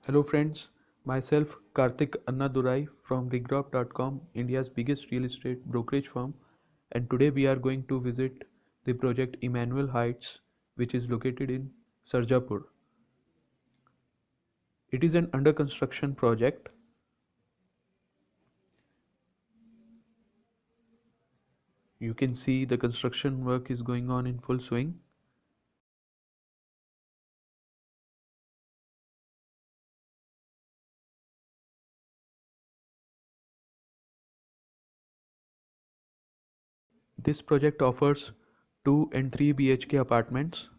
Hello friends, myself Karthik Annadurai from Regrob.com, India's biggest real estate brokerage firm, and today we are going to visit the project Emmanuel Heights, which is located in Sarjapur. It is an under construction project. You can see the construction work is going on in full swing. This project offers 2 and 3 BHK apartments.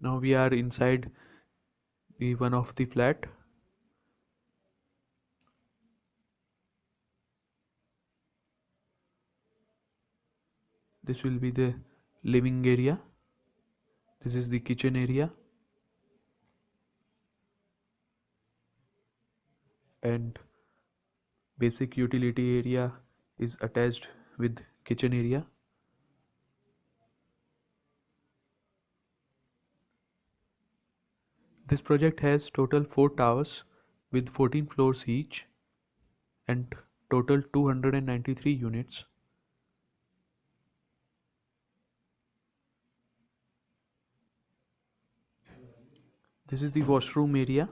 Now we are inside the one of the flat. This will be the living area. This is the kitchen area, and basic utility area is attached with kitchen area. This project has total 4 towers with 14 floors each and total 293 units. This is the washroom area.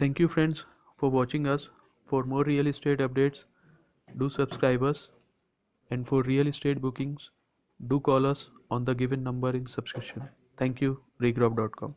Thank you friends for watching us. For more real estate updates, do subscribe us, and for real estate bookings, do call us on the given number in subscription. Thank you, Regrob.com.